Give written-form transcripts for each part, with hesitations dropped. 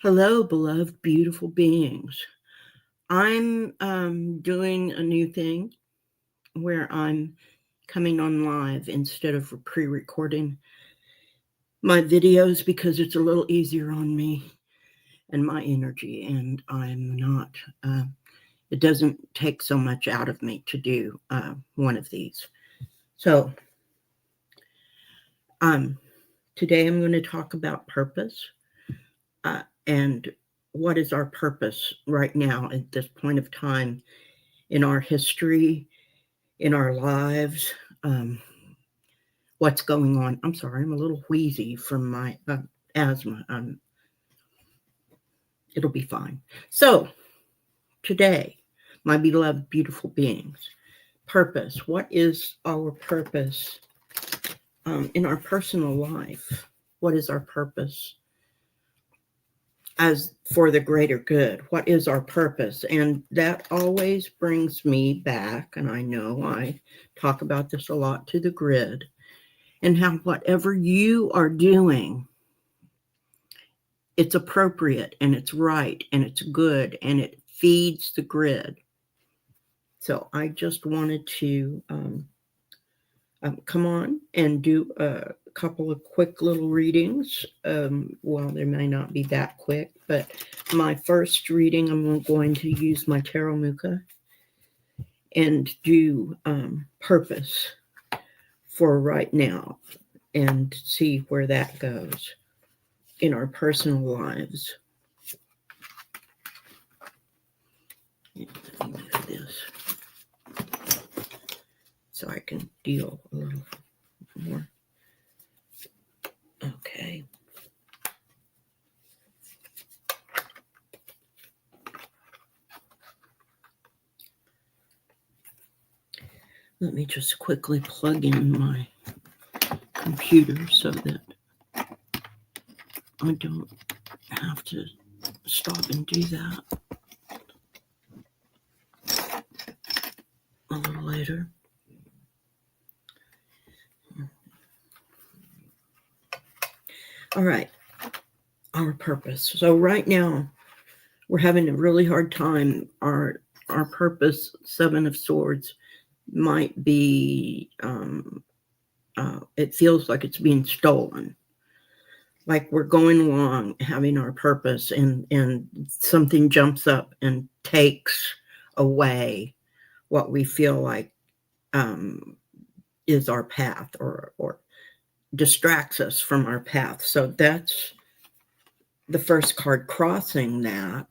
Hello, beloved, beautiful beings. I'm doing a new thing where I'm coming on live instead of pre recording my videos because it's a little easier on me and my energy, and I'm not, it doesn't take so much out of me to do one of these. So, today I'm going to talk about purpose and what is our purpose right now at this point of time in our history, in our lives, what's going on. I'm sorry, I'm a little wheezy from my asthma. It'll be fine. So, today, my beloved, beautiful beings, purpose. What is our purpose in our personal life? What is our purpose as for the greater good? What is our purpose? And that always brings me back, and I know I talk about this a lot, to the grid, and how whatever you are doing, it's appropriate and it's right and it's good and it feeds the grid. So I just wanted to come on and do a couple of quick little readings. Well, they may not be that quick, but my first reading, I'm going to use my Tarot Muka and do purpose for right now and see where that goes in our personal lives. Let me move this so I can deal a little more. Okay. Let me just quickly plug in my computer so that I don't have to stop and do that a little later. All right, our purpose. So right now, we're having a really hard time. Our purpose, Seven of Swords, might be, it feels like it's being stolen. Like we're going along having our purpose and something jumps up and takes away what we feel like is our path or distracts us from our path. So that's the first card. Crossing that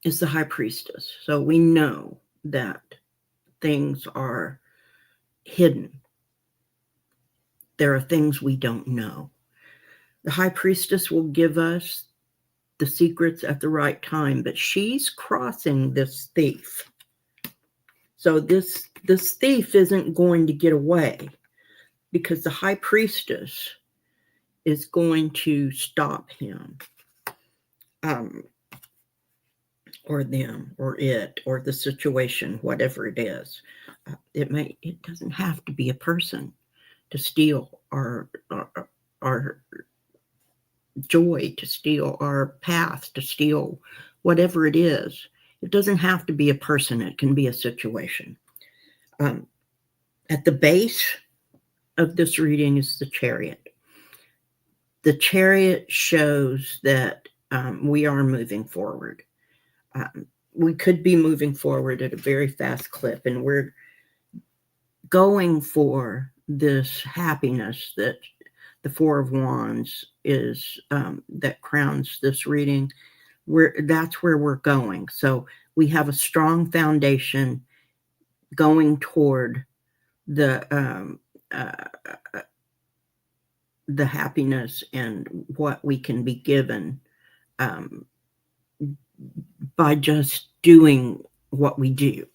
is the High Priestess. So we know that things are hidden. There are things we don't know. The High Priestess will give us the secrets at the right time, but she's crossing this thief. So this thief isn't going to get away because the High Priestess is going to stop him, or them, or it, or the situation, whatever it is. It doesn't have to be a person to steal our joy, to steal our path, to steal whatever it is. It doesn't have to be a person. It can be a situation. At the base of this reading is the Chariot. The Chariot shows that we are moving forward. We could be moving forward at a very fast clip, and we're going for this happiness that the Four of Wands is, that crowns this reading. That's where we're going. So we have a strong foundation going toward the happiness and what we can be given by just doing what we do.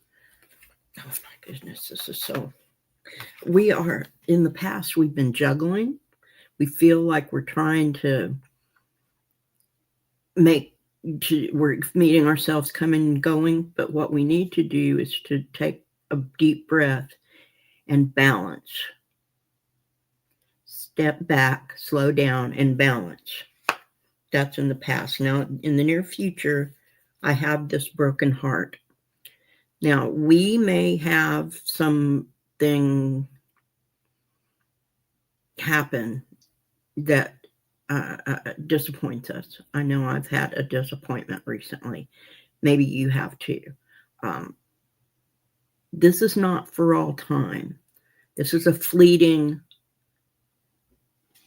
Oh my goodness, this is so. We are, in the past, we've been juggling. We feel like we're trying to we're meeting ourselves coming and going, but what we need to do is to take a deep breath and balance. Step back, slow down, and balance. That's in the past. Now, in the near future, I have this broken heart. Now, we may have something happen that disappoints us. I know I've had a disappointment recently. Maybe you have too. Um, this is not for all time. This is a fleeting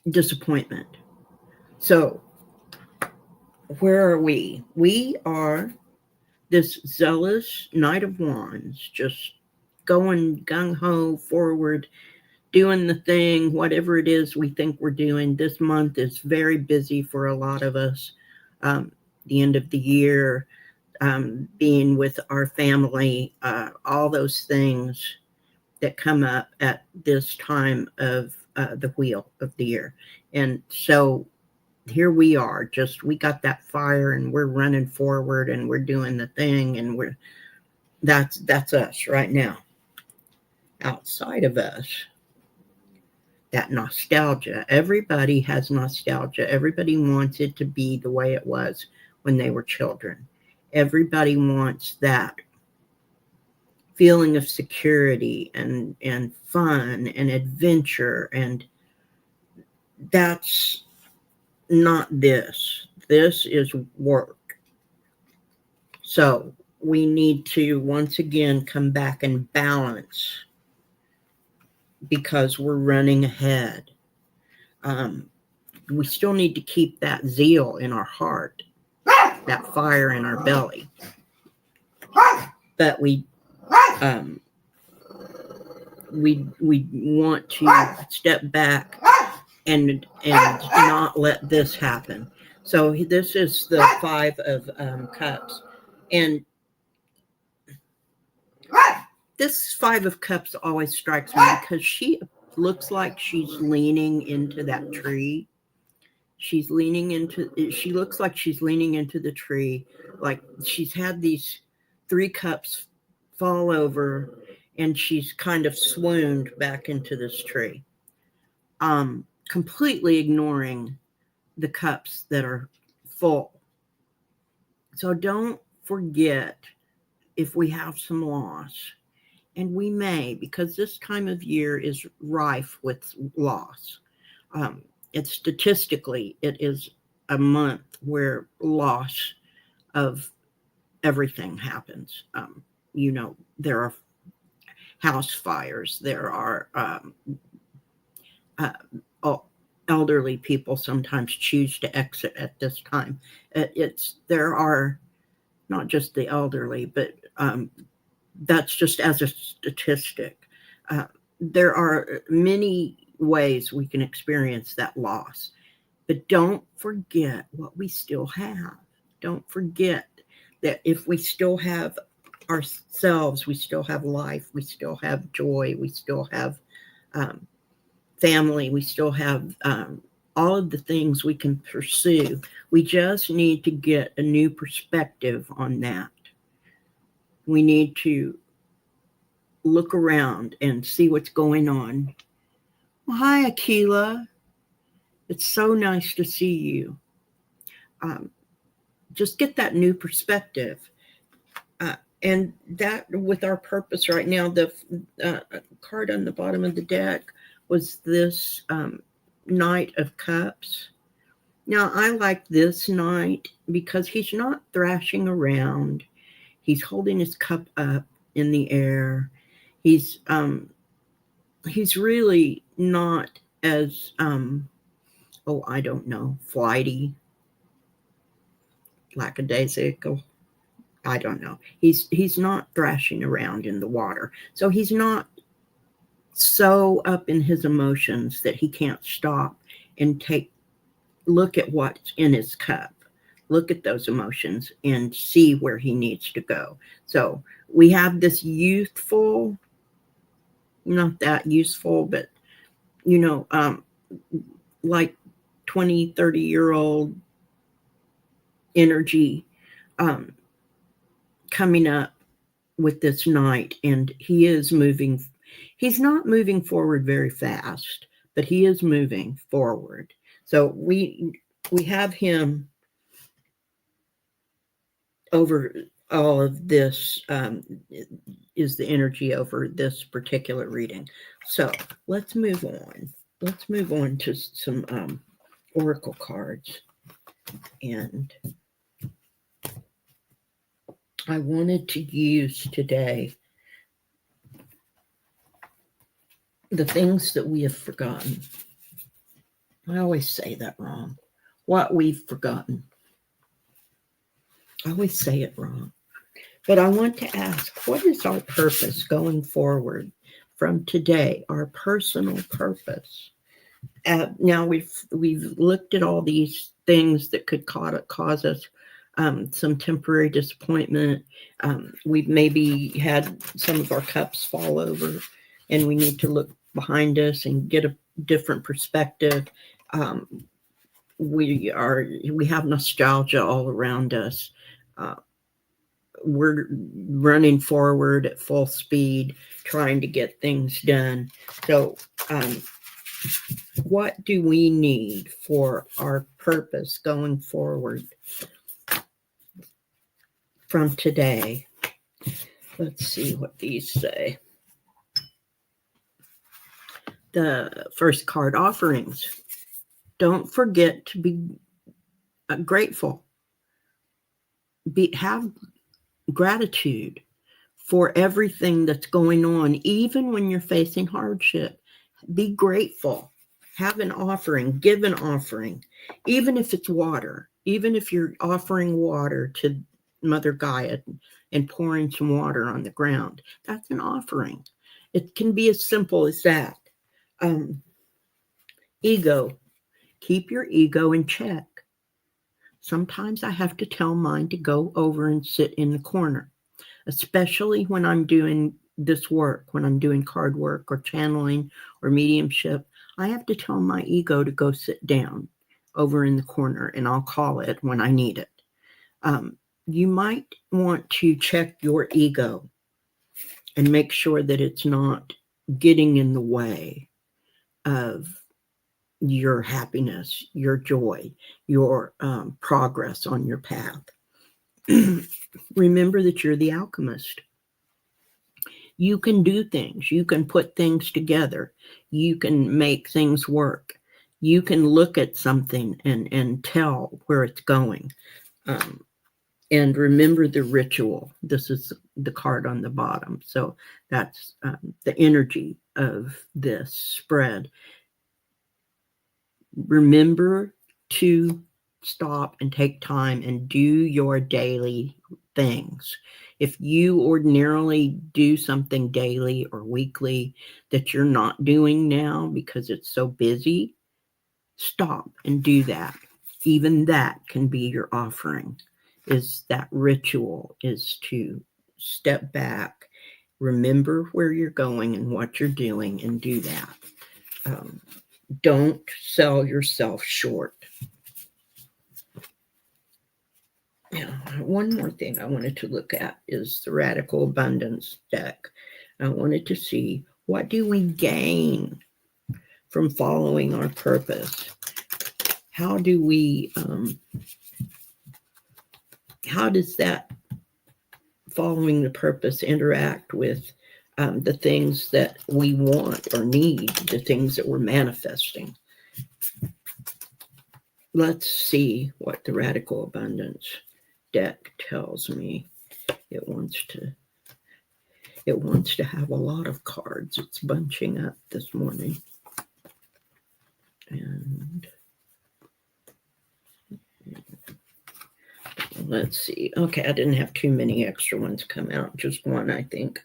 disappointment. So, where are we? We are this zealous Knight of Wands, just going gung ho forward, doing the thing, whatever it is we think we're doing. This month is very busy for a lot of us. The end of the year, being with our family, all those things that come up at this time of the wheel of the year. And so here we are, just we got that fire and we're running forward and we're doing the thing, and that's us right now. Outside of us, that nostalgia, everybody has nostalgia. Everybody wants it to be the way it was when they were children. Everybody wants that feeling of security and fun and adventure, and that's not this. This is work. So we need to once again come back and balance, because we're running ahead. We still need to keep that zeal in our heart, that fire in our belly. But we want to step back and not let this happen. So this is the Five of Cups, and this Five of Cups always strikes me because she looks like she's leaning into that tree. She looks like she's leaning into the tree, like she's had these 3 cups fall over and she's kind of swooned back into this tree, completely ignoring the cups that are full. So don't forget, if we have some loss, and we may, because this time of year is rife with loss. It's statistically, it is a month where loss of everything happens. There are house fires, there are elderly people sometimes choose to exit at this time. There are not just the elderly, but that's just as a statistic. There are many ways we can experience that loss, but don't forget what we still have. Don't forget that if we still have ourselves, we still have life, we still have joy, we still have family, we still have all of the things we can pursue. We just need to get a new perspective on that. We need to look around and see what's going on. Well, hi, Akila. It's so nice to see you. Just get that new perspective. And that, with our purpose right now, the card on the bottom of the deck was this Knight of Cups. Now, I like this knight because he's not thrashing around. He's holding his cup up in the air. He's really not as flighty, lackadaisical. I don't know. He's not thrashing around in the water. So he's not so up in his emotions that he can't stop and look at what's in his cup. Look at those emotions and see where he needs to go. So we have this youthful, not that useful, but like 20, 30-year-old energy coming up with this knight, and he is moving. He's not moving forward very fast, but he is moving forward. So we we have him over all of this, is the energy over this particular reading. So let's move on. Let's move on to some oracle cards. And I wanted to use today the things that we have forgotten. I always say that wrong. What we've forgotten. I always say it wrong. But I want to ask, what is our purpose going forward from today? Our personal purpose. Now we've looked at all these things that could cause us some temporary disappointment. We've maybe had some of our cups fall over, and we need to look behind us and get a different perspective. We have nostalgia all around us. We're running forward at full speed, trying to get things done. So, what do we need for our purpose going forward from today? Let's see what these say. The first card, offerings. Don't forget to be grateful. Have gratitude for everything that's going on, even when you're facing hardship. Be grateful. Have an offering, give an offering, even if it's water, even if you're offering water to Mother Gaia and pouring some water on the ground. That's an offering. It can be as simple as that. Ego. Keep your ego in check. Sometimes I have to tell mine to go over and sit in the corner, especially when I'm doing this work, when I'm doing card work or channeling or mediumship. I have to tell my ego to go sit down over in the corner, and I'll call it when I need it. You might want to check your ego and make sure that it's not getting in the way of your happiness, your joy, your progress on your path. Remember that you're the alchemist. You can do things. You can put things together. You can make things work. You can look at something and tell where it's going. And remember the ritual. This is the card on the bottom. So that's the energy of this spread. Remember to stop and take time and do your daily things. If you ordinarily do something daily or weekly that you're not doing now because it's so busy, stop and do that. Even that can be your offering. Is that ritual, is to step back, remember where you're going and what you're doing, and do that. Don't sell yourself short. Yeah, one more thing I wanted to look at is the Radical Abundance deck. I wanted to see, what do we gain from following our purpose? How do we, how does that following the purpose interact with the things that we want or need, the things that we're manifesting? Let's see what the Radical Abundance deck tells me. It wants to have a lot of cards. It's bunching up this morning. And let's see. Okay, I didn't have too many extra ones come out. Just one, I think.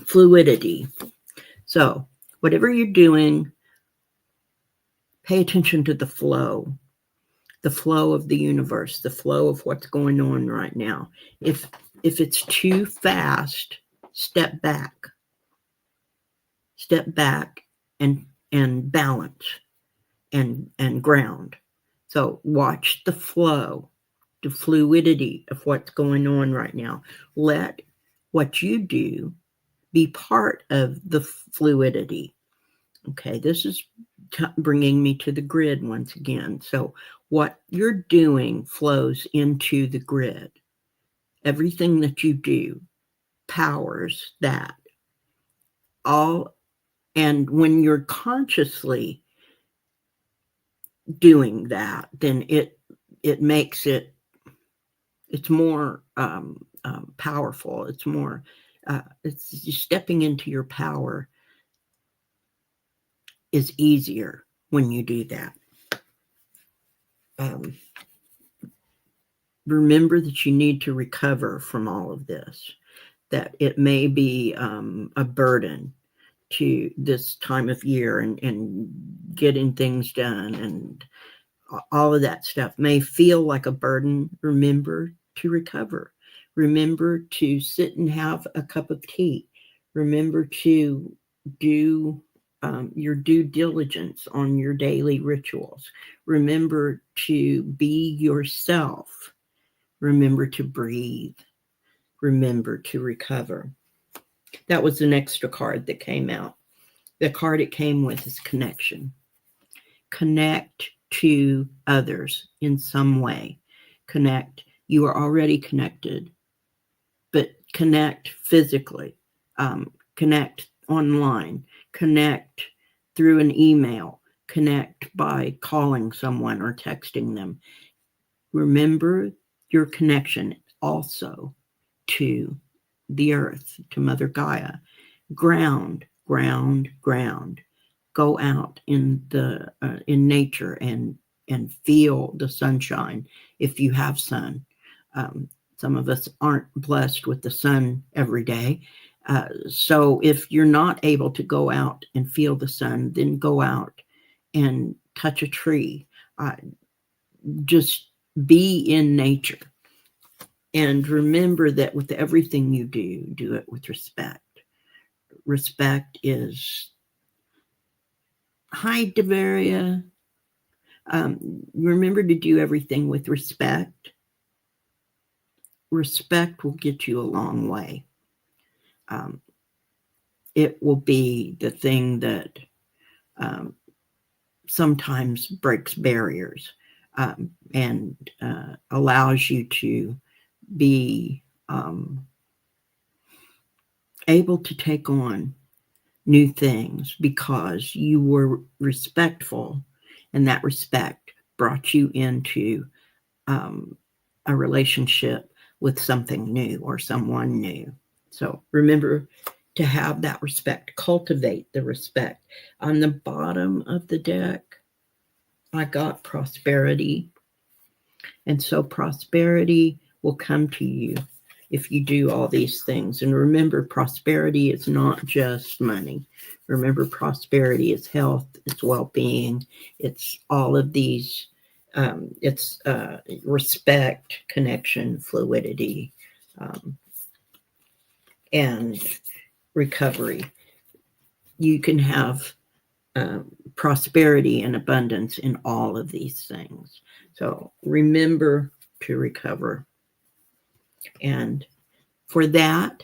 Fluidity. So whatever you're doing, pay attention to the flow of the universe, the flow of what's going on right now. If it's too fast, step back and balance and ground. So watch the flow, the fluidity of what's going on right now. Let what you do be part of the fluidity. Okay, this is bringing me to the grid once again. So what you're doing flows into the grid. Everything that you do powers that. All, and when you're consciously doing that, then it makes it's more powerful. It's more it's just stepping into your power is easier when you do that. Remember that you need to recover from all of this, that it may be a burden to this time of year, and getting things done and all of that stuff may feel like a burden. Remember to recover. Remember to sit and have a cup of tea. Remember to do your due diligence on your daily rituals. Remember to be yourself. Remember to breathe. Remember to recover. That was an extra card that came out. The card it came with is connection. Connect to others in some way. Connect. You are already connected, but connect physically. Connect online. Connect through an email. Connect by calling someone or texting them. Remember your connection also to the earth, to Mother Gaia. Ground, ground, ground. Go out in the in nature and feel the sunshine if you have sun. Some of us aren't blessed with the sun every day. So if you're not able to go out and feel the sun, then go out and touch a tree. Just be in nature. And remember that with everything you do it with respect. Respect is, hi, Devaria. Remember to do everything with respect. Respect will get you a long way. It will be the thing that sometimes breaks barriers and allows you to be able to take on new things because you were respectful, and that respect brought you into a relationship with something new or someone new. So remember to have that respect, cultivate the respect. On the bottom of the deck, I got prosperity. And so prosperity will come to you if you do all these things. And remember, prosperity is not just money. Remember, prosperity is health, it's well-being, it's all of these. It's respect, connection, fluidity, and recovery. You can have prosperity and abundance in all of these things. So remember to recover. And for that,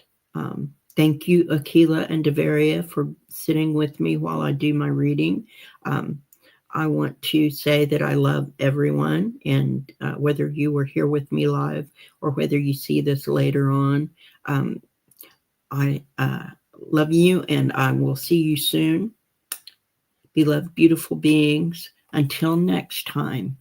thank you, Akila and Devaria, for sitting with me while I do my reading. I want to say that I love everyone, and whether you were here with me live or whether you see this later on, I love you, and I will see you soon. Beloved, beautiful beings, until next time.